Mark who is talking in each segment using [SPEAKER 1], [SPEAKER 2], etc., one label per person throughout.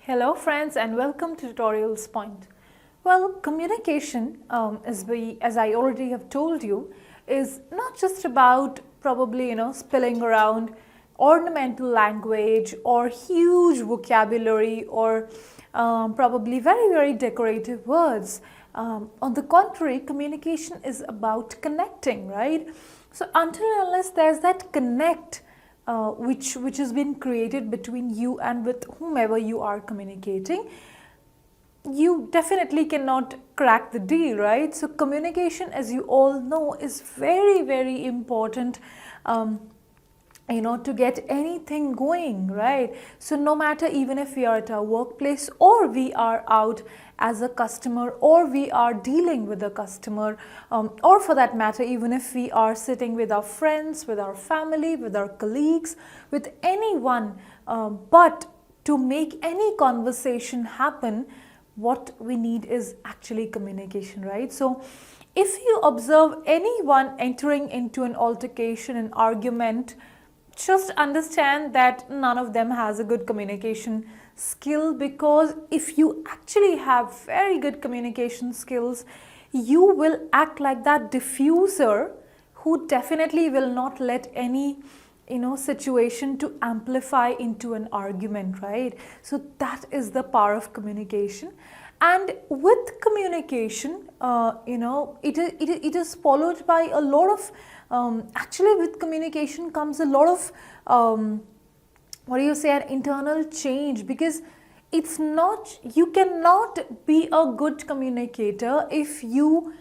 [SPEAKER 1] Hello friends and welcome to Tutorials Point. Well, communication, as I already have told you, is not just about probably spilling around ornamental language or huge vocabulary or probably very decorative words. On the contrary, communication is about connecting, right? So until and unless there's that connect which has been created between you and with whomever you are communicating, you definitely cannot crack the deal, right? So communication, as you all know, is very important to get anything going, right? So no matter, even if we are at our workplace or we are out as a customer or we are dealing with a customer, or for that matter, even if we are sitting with our friends, with our family, with our colleagues, with anyone, but to make any conversation happen, what we need is actually communication, right? So if you observe anyone entering into an altercation, an argument, just understand that none of them has a good communication skill, because if you actually have very good communication skills, you will act like that diffuser who definitely will not let any situation to amplify into an argument, right? So that is the power of communication. And with communication, it is followed by a lot of actually with communication comes a lot of an internal change, because it's not, you cannot be a good communicator if you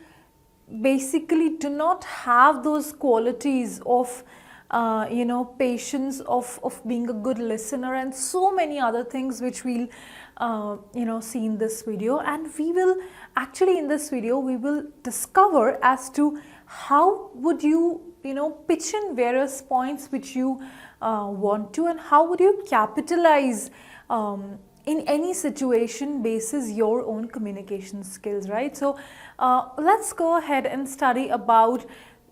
[SPEAKER 1] basically do not have those qualities of patience, of being a good listener, and so many other things which we'll see in this video. And we will actually, in this video, we will discover as to how would you pitch in various points which you want to, and how would you capitalize in any situation basis your own communication skills, right? So let's go ahead and study about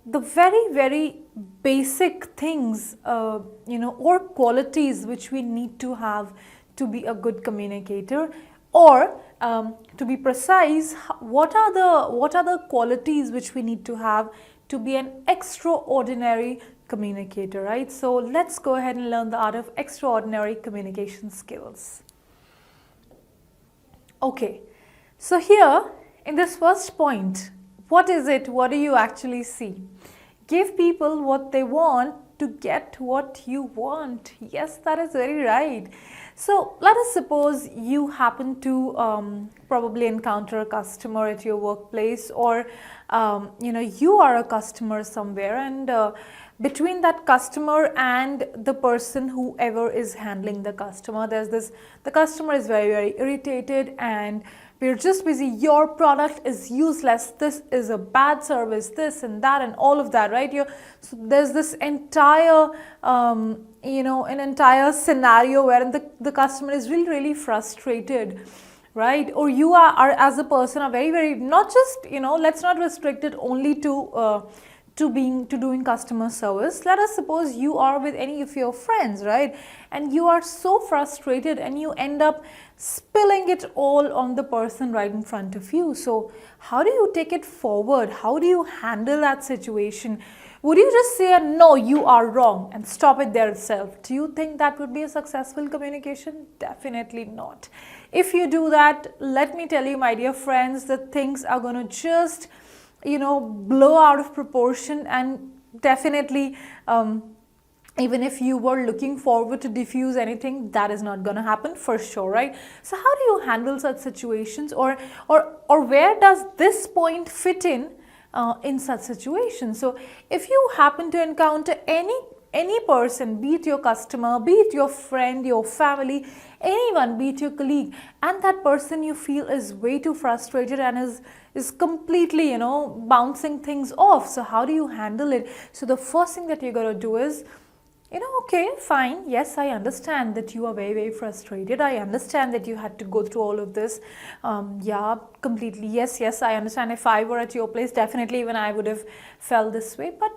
[SPEAKER 1] the very basic things or qualities which we need to have to be a good communicator, or to be precise, what are the qualities which we need to have to be an extraordinary communicator, right? So let's go ahead and learn the art of extraordinary communication skills. Okay, so here in this first point, what is it? What do you actually see? Give people what they want to get what you want. Yes, that is very right. So let us suppose you happen to probably encounter a customer at your workplace, or you are a customer somewhere, and between that customer and the person whoever is handling the customer, the customer is very irritated, and we're just busy, your product is useless, this is a bad service, this and that and all of that, right? So there's this entire an entire scenario where the customer is really frustrated, right? Or you are as a person are very not just let's not restrict it only to doing customer service. Let us suppose you are with any of your friends, right? And you are so frustrated and you end up spilling it all on the person right in front of you. So how do you take it forward? How do you handle that situation? Would you just say, no, you are wrong, and stop it there itself? Do you think that would be a successful communication? Definitely not. If you do that, let me tell you, my dear friends, that things are going to just blow out of proportion, and definitely even if you were looking forward to diffuse anything, that is not going to happen for sure, right? So how do you handle such situations, or where does this point fit in such situations? So if you happen to encounter any person, be it your customer, be it your friend, your family, anyone, be it your colleague, and that person you feel is way too frustrated and is completely bouncing things off, so how do you handle it? So the first thing that you're going to do is, okay, fine, yes, I understand that you are very frustrated, I understand that you had to go through all of this, yeah, completely, yes, I understand. If I were at your place, definitely even I would have felt this way, but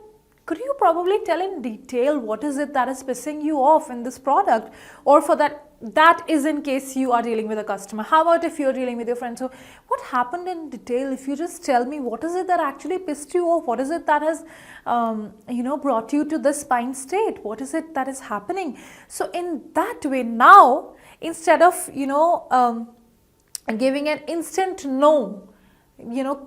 [SPEAKER 1] Could you probably tell in detail what is it that is pissing you off in this product? Or for that is in case you are dealing with a customer. How about if you're dealing with your friend? So what happened in detail? If you just tell me what is it that actually pissed you off? What is it that has brought you to this spine state? What is it that is happening? So in that way, now instead of giving an instant no,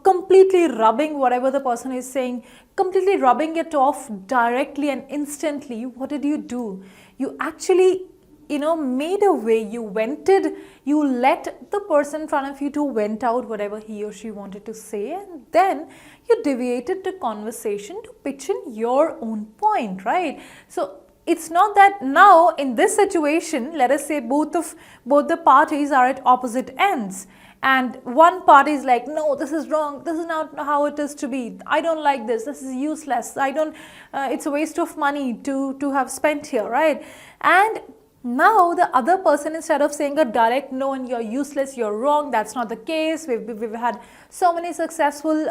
[SPEAKER 1] completely rubbing whatever the person is saying, completely rubbing it off directly and instantly, what did you do? You actually, made a way, you let the person in front of you to vent out whatever he or she wanted to say, and then you deviated the conversation to pitch in your own point, right? So it's not that now in this situation, let us say both the parties are at opposite ends. And one party is like, no, this is wrong, this is not how it is to be, I don't like this is useless, it's a waste of money to have spent here, right? And now the other person, instead of saying a direct no and you're useless, you're wrong, that's not the case, we've had so many successful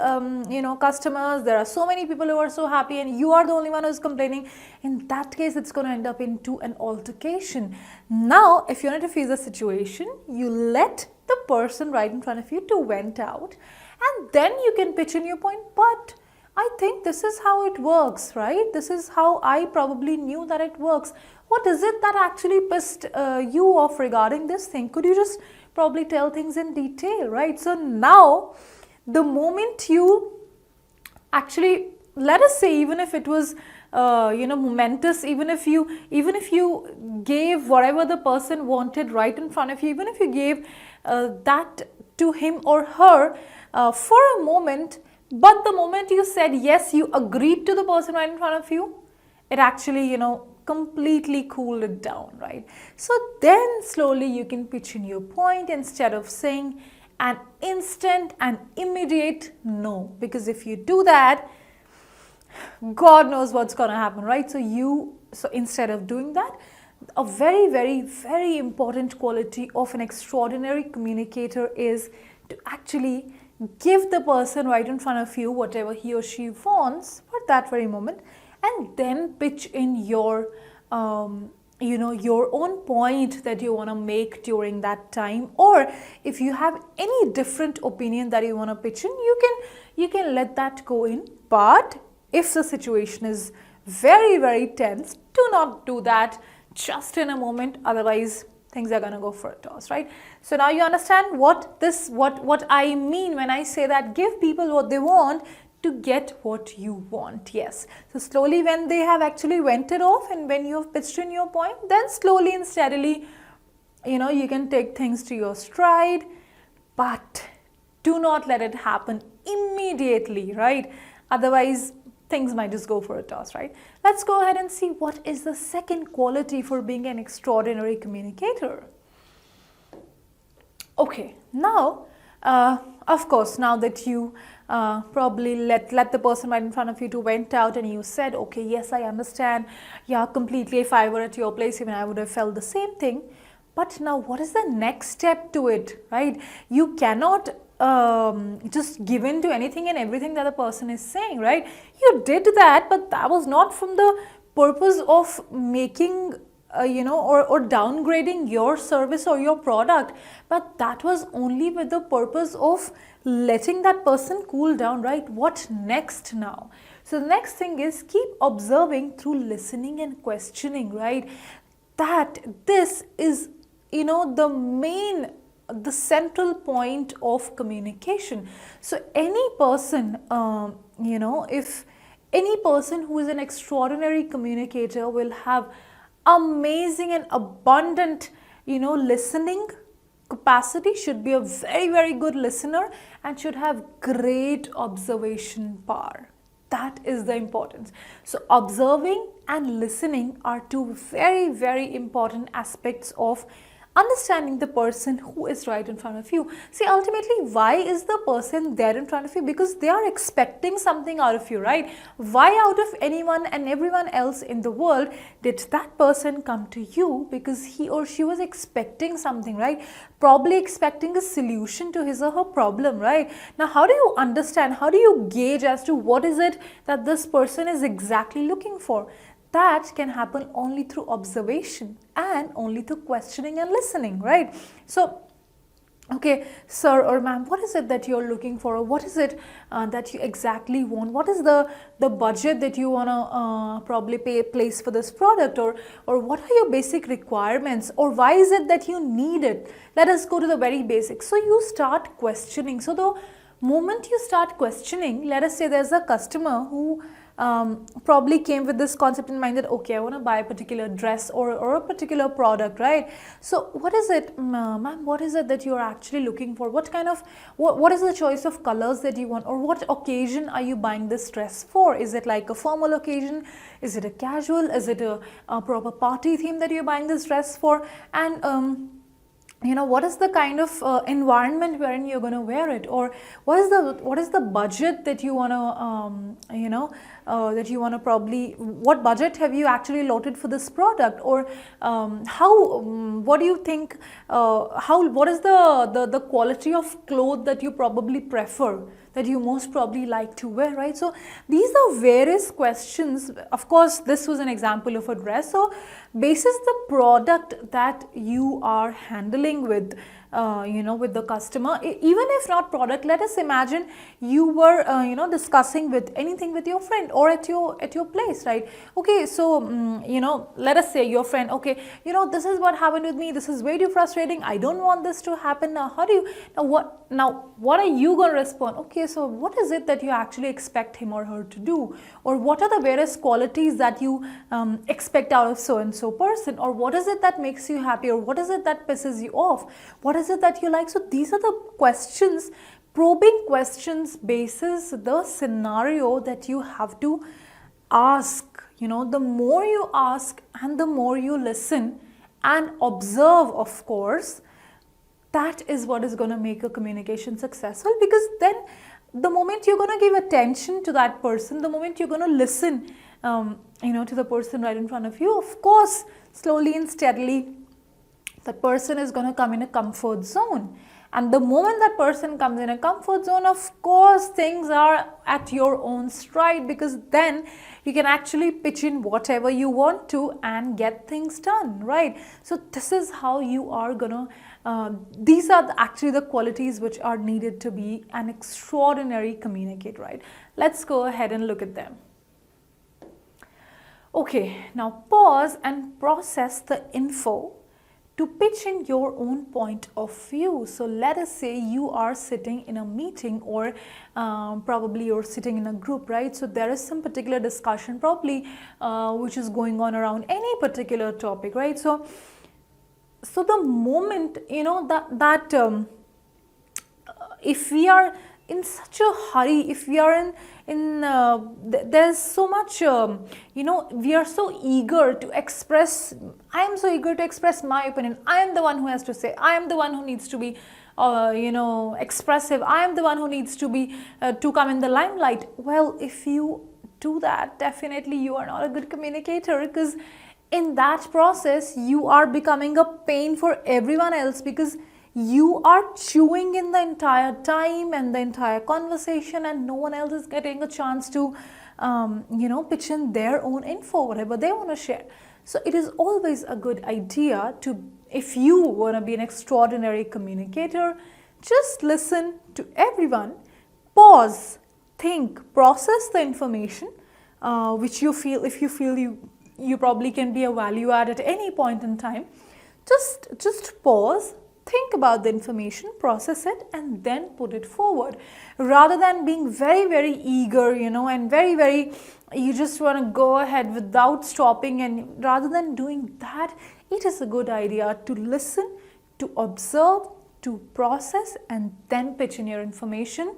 [SPEAKER 1] customers, there are so many people who are so happy and you are the only one who's complaining, in that case it's going to end up into an altercation. Now if you want to face the situation, you let the person right in front of you to vent out, and then you can pitch in your point, but I think this is how it works, right? This is how I probably knew that it works. What is it that actually pissed you off regarding this thing? Could you just probably tell things in detail, right? So now the moment you actually, let us say, even if it was momentous, even if you gave whatever the person wanted right in front of you, even if you gave that to him or her for a moment, but the moment you said yes, you agreed to the person right in front of you, it actually completely cooled it down, right? So then slowly you can pitch in your point instead of saying an instant and immediate no, because if you do that, God knows what's going to happen, right? So instead of doing that, a very, very, very important quality of an extraordinary communicator is to actually give the person right in front of you whatever he or she wants for that very moment, and then pitch in your your own point that you want to make during that time. Or if you have any different opinion that you want to pitch in, you can let that go in. But if the situation is very, very tense, do not do that just in a moment, otherwise things are going to go for a toss, right? So now you understand what I mean when I say that give people what they want to get what you want. Yes. So slowly, when they have actually vented off and when you have pitched in your point, then slowly and steadily, you can take things to your stride, but do not let it happen immediately, right? Otherwise, things might just go for a toss, right? Let's go ahead and see what is the second quality for being an extraordinary communicator. Okay, now, of course, now that you probably let the person right in front of you to vent out, and you said, okay, yes, I understand. Yeah, completely. If I were at your place, even I would have felt the same thing. But now, what is the next step to it, right? You cannot just give in to anything and everything that the person is saying, right? You did that, but that was not from the purpose of making or downgrading your service or your product, but that was only with the purpose of letting that person cool down, right? What next now? So the next thing is keep observing through listening and questioning, right? That this is the central point of communication. So any person, if any person who is an extraordinary communicator will have amazing and abundant, listening capacity, should be a very, very good listener, and should have great observation power. That is the importance. So observing and listening are two very, very important aspects of understanding the person who is right in front of you. See, ultimately, why is the person there in front of you? Because they are expecting something out of you, right? Why out of anyone and everyone else in the world did that person come to you? Because he or she was expecting something, right? Probably expecting a solution to his or her problem, right? Now, how do you understand, how do you gauge as to what is it that this person is exactly looking for? That can happen only through observation and only through questioning and listening, right? So, okay, sir or ma'am, what is it that you're looking for? Or what is it that you exactly want? What is the budget that you want to probably place for this product? Or what are your basic requirements? Or why is it that you need it? Let us go to the very basics. So you start questioning. So the moment you start questioning, let us say there's a customer who probably came with this concept in mind that, okay, I want to buy a particular dress or a particular product, right? So what is it, ma'am, what is it that you're actually looking for? What kind of, what is the choice of colors that you want, or what occasion are you buying this dress for? Is it like a formal occasion? Is it a casual? Is it a proper party theme that you're buying this dress for? And you know, what is the kind of environment wherein you're going to wear it, or what is the budget that you want to probably, what budget have you actually allotted for this product? Or what do you think, what is the quality of cloth that you probably prefer, that you most probably like to wear, right? So these are various questions. Of course, this was an example of a dress. So basis the product that you are handling with, with the customer, even if not product, let us imagine you were, discussing with anything with your friend or at your place, right? Okay, so, let us say your friend, okay, this is what happened with me. This is way too frustrating. I don't want this to happen. Now, what are you going to respond? Okay, so what is it that you actually expect him or her to do? Or what are the various qualities that you expect out of so and so person? Or what is it that makes you happy? Or what is it that pisses you off? What is it that you like? So these are the questions, probing questions basis the scenario that you have to ask. The more you ask and the more you listen and observe, of course, that is what is going to make a communication successful. Because then the moment you're going to give attention to that person, the moment you're going to listen, to the person right in front of you, of course, slowly and steadily, that person is going to come in a comfort zone. And the moment that person comes in a comfort zone, of course, things are at your own stride, because then you can actually pitch in whatever you want to and get things done, right? So this is how you are gonna, these are actually the qualities which are needed to be an extraordinary communicator, right? Let's go ahead and look at them. Okay, now pause and process the info to pitch in your own point of view. So let us say you are sitting in a meeting, or probably you're sitting in a group, right? So there is some particular discussion probably which is going on around any particular topic, right? So the moment, if we are in such a hurry, if we are there's so much, we are so eager to express, I am so eager to express my opinion. I am the one who has to say, I am the one who needs to be, expressive. I am the one who needs to be, to come in the limelight. Well, if you do that, definitely you are not a good communicator, because in that process, you are becoming a pain for everyone else, because you are chewing in the entire time and the entire conversation, and no one else is getting a chance to, pitch in their own info, whatever they want to share. So it is always a good idea to, if you want to be an extraordinary communicator, just listen to everyone, pause, think, process the information, which you feel, if you feel you probably can be a value add at any point in time. Just pause, think about the information, process it, and then put it forward, rather than being very, very eager, and very, very, you just want to go ahead without stopping. And rather than doing that, it is a good idea to listen, to observe, to process, and then pitch in your information,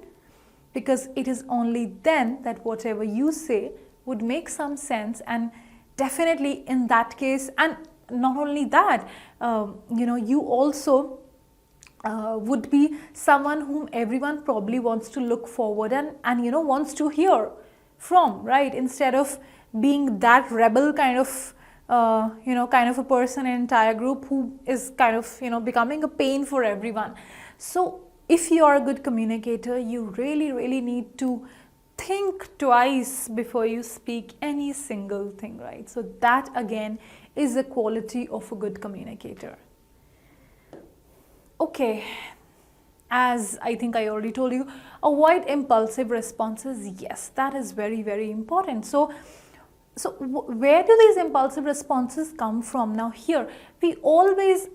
[SPEAKER 1] because it is only then that whatever you say would make some sense. And definitely in that case, and not only that, you also would be someone whom everyone probably wants to look forward and wants to hear from, right? Instead of being that rebel kind of a person in an entire group who is kind of becoming a pain for everyone. So if you are a good communicator, you really need to think twice before you speak any single thing, right? So that again is a quality of a good communicator. Okay, as I think I already told you, avoid impulsive responses. Yes, that is very important. So where do these impulsive responses come from? Now here, we always,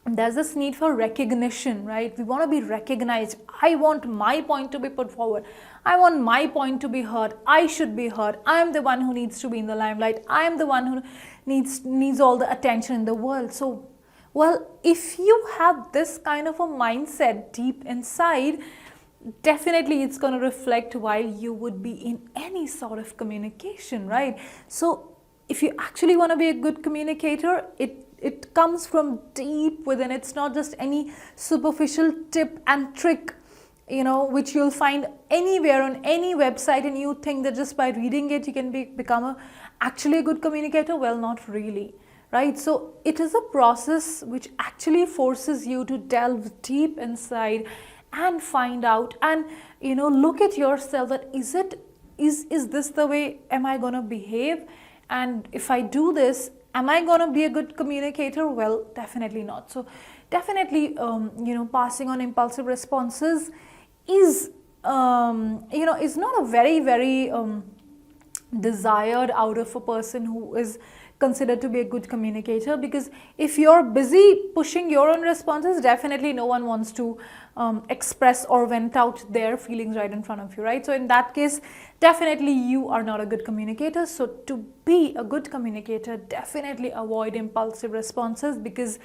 [SPEAKER 1] there's this need for recognition, right? We want to be recognized. I want my point to be put forward. I want my point to be heard. I should be heard. I am the one who needs to be in the limelight. I am the one who needs all the attention in the world. So, well, if you have this kind of a mindset deep inside, definitely it's going to reflect while you would be in any sort of communication, right? So if you actually want to be a good communicator, it comes from deep within. It's not just any superficial tip and trick, which you'll find anywhere on any website, and you think that just by reading it you can become actually a good communicator. Well, not really, right? So it is a process which actually forces you to delve deep inside and find out and look at yourself, that is this the way am I going to behave, and if I do this, am I going to be a good communicator? Well, definitely not. So definitely passing on impulsive responses is is not a very desired out of a person who is considered to be a good communicator, because if you're busy pushing your own responses, definitely no one wants to express or vent out their feelings right in front of you, right? So in that case, definitely you are not a good communicator. So to be a good communicator, definitely avoid impulsive responses, because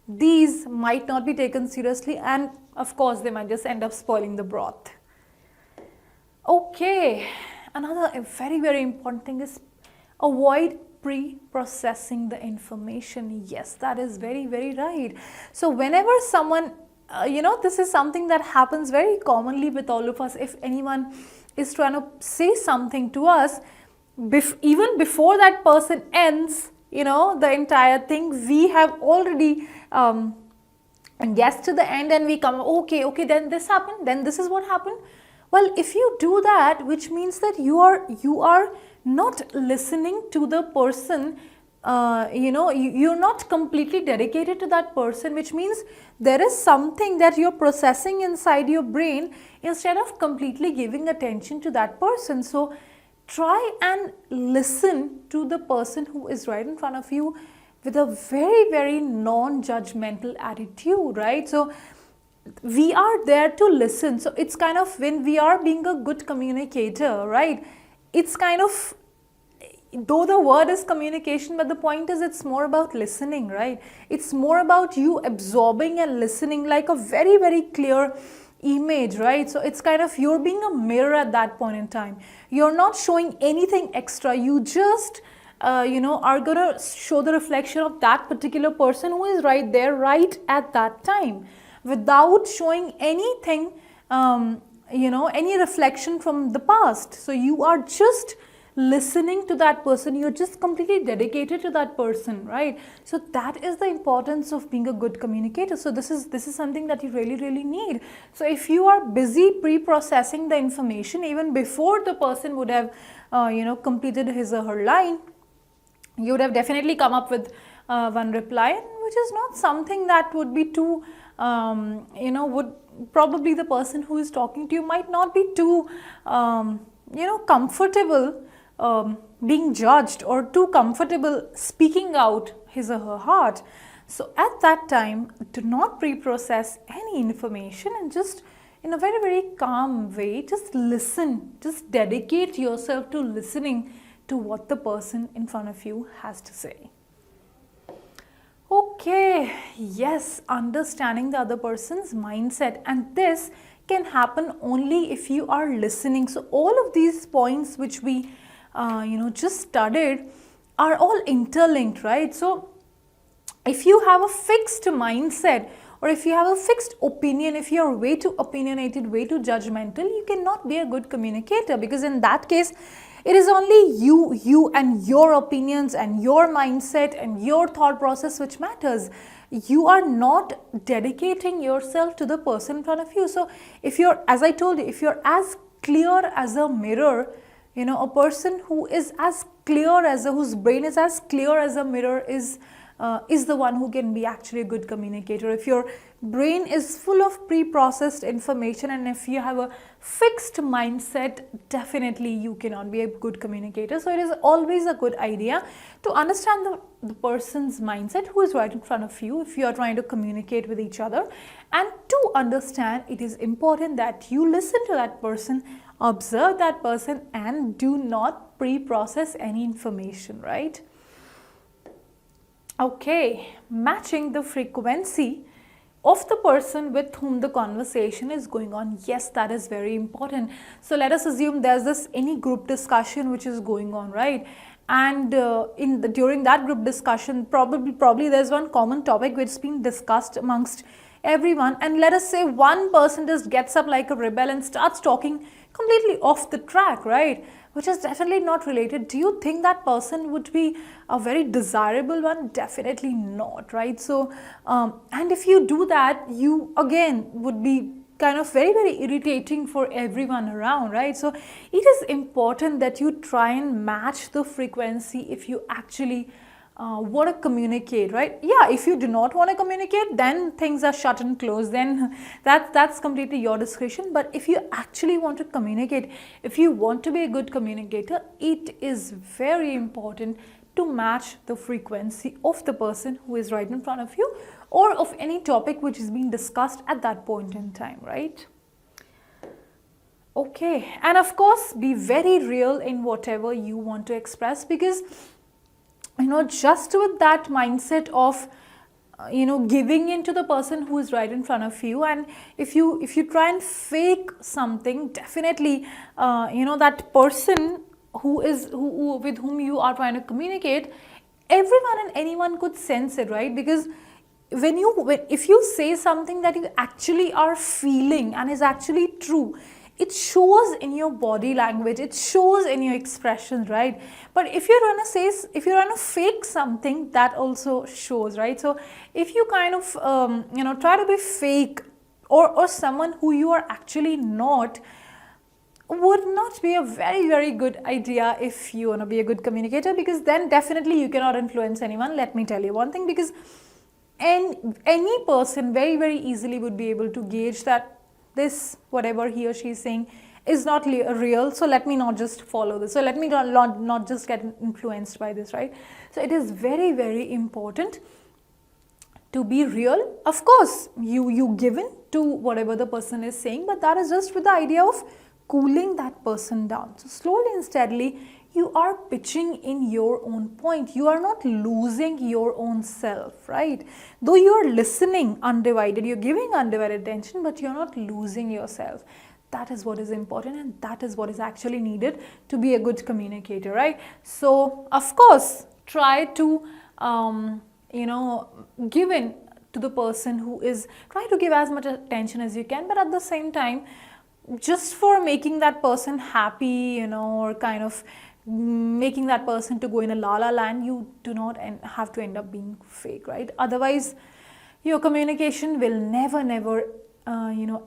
[SPEAKER 1] these might not be taken seriously, and of course they might just end up spoiling the broth. Okay, another very important thing is avoid pre-processing the information. Yes, that is very right. So whenever someone, this is something that happens very commonly with all of us. If anyone is trying to say something to us, even before that person ends, the entire thing, we have already guessed to the end, and we come, okay, then this happened, then this is what happened. Well, if you do that, which means that you are not listening to the person, you're not completely dedicated to that person, which means there is something that you're processing inside your brain instead of completely giving attention to that person. So try and listen to the person who is right in front of you with a very non-judgmental attitude, right? So we are there to listen. So it's kind of, when we are being a good communicator, right, it's kind of, though the word is communication, but the point is it's more about listening, right? It's more about you absorbing and listening like a very clear image, right? So it's kind of, you're being a mirror at that point in time. You're not showing anything extra. You just are going to show the reflection of that particular person who is right there right at that time, without showing anything, any reflection from the past. So you are just listening to that person, you're just completely dedicated to that person, right? So that is the importance of being a good communicator. So this is something that you really need. So if you are busy pre-processing the information even before the person would have completed his or her line, you would have definitely come up with one reply, which is not something that would be too would probably, the person who is talking to you might not be too comfortable being judged, or too comfortable speaking out his or her heart. So at that time, do not pre-process any information, and just in a very calm way, just listen. Just dedicate yourself to listening to what the person in front of you has to say. Okay, yes, understanding the other person's mindset, and this can happen only if you are listening. So all of these points which we just studied are all interlinked, right? So if you have a fixed mindset, or if you have a fixed opinion, if you are way too opinionated, way too judgmental, you cannot be a good communicator, because in that case, it is only you and your opinions and your mindset and your thought process which matters. You are not dedicating yourself to the person in front of you. So if you're, as I told you, if you're as clear as a mirror, a person who is as clear as whose brain is as clear as a mirror is the one who can be actually a good communicator. If your brain is full of pre-processed information, and if you have a fixed mindset, definitely you cannot be a good communicator. So it is always a good idea to understand the person's mindset who is right in front of you if you are trying to communicate with each other. And to understand, it is important that you listen to that person, observe that person, and do not pre-process any information, right? Okay, matching the frequency of the person with whom the conversation is going on. Yes, that is very important. So let us assume there's any group discussion which is going on, right? And during that group discussion, probably there's one common topic which is being discussed amongst everyone, and let us say one person just gets up like a rebel and starts talking completely off the track, right, which is definitely not related. Do you think that person would be a very desirable one? Definitely not, right? So and if you do that, you again would be kind of very irritating for everyone around, right? So it is important that you try and match the frequency if you actually want to communicate, right? Yeah, if you do not want to communicate, then things are shut and closed, then that's completely your discretion. But if you actually want to communicate, if you want to be a good communicator, it is very important to match the frequency of the person who is right in front of you, or of any topic which is being discussed at that point in time, right? Okay, and of course, be very real in whatever you want to express, because just with that mindset of giving in to the person who is right in front of you, and if you try and fake something, definitely that person who with whom you are trying to communicate, everyone and anyone could sense it, right? Because if you say something that you actually are feeling and is actually true, it shows in your body language, it shows in your expressions, right? But if you're going to fake something, that also shows, right? So if you kind of try to be fake, or someone who you are actually not, would not be a very good idea if you want to be a good communicator, because then definitely you cannot influence anyone. Let me tell you one thing, because any person very easily would be able to gauge that this, whatever he or she is saying, is not real, so let me not just follow this, so let me not just get influenced by this, right? So it is very important to be real. Of course, you give in to whatever the person is saying, but that is just with the idea of cooling that person down. So slowly and steadily, you are pitching in your own point. You are not losing your own self, right? Though you are listening undivided, you're giving undivided attention, but you're not losing yourself. That is what is important, and that is what is actually needed to be a good communicator, right? So, of course, try to, give in to the person who is, try to give as much attention as you can, but at the same time, just for making that person happy, or kind of making that person to go in a la-la land, you do not have to end up being fake, right? Otherwise, your communication will never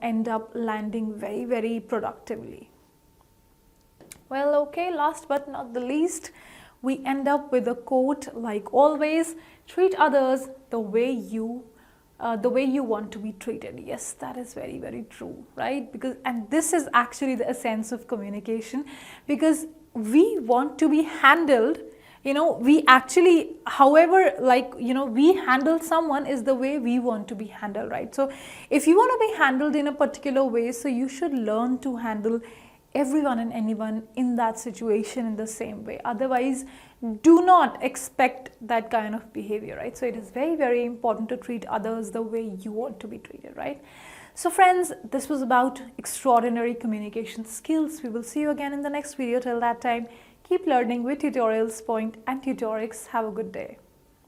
[SPEAKER 1] end up landing very productively. Well, okay, last but not the least, we end up with a quote like always: treat others the way you want to be treated. Yes, that is very true, right? And this is actually the essence of communication, because we want to be handled, we actually, however, we handle someone is the way we want to be handled, right? So if you want to be handled in a particular way, so you should learn to handle everyone and anyone in that situation in the same way. Otherwise, do not expect that kind of behavior, right? So it is very important to treat others the way you want to be treated, right? So friends, this was about extraordinary communication skills. We will see you again in the next video. Till that time, Keep learning with Tutorials Point and Tutorix. Have a good day.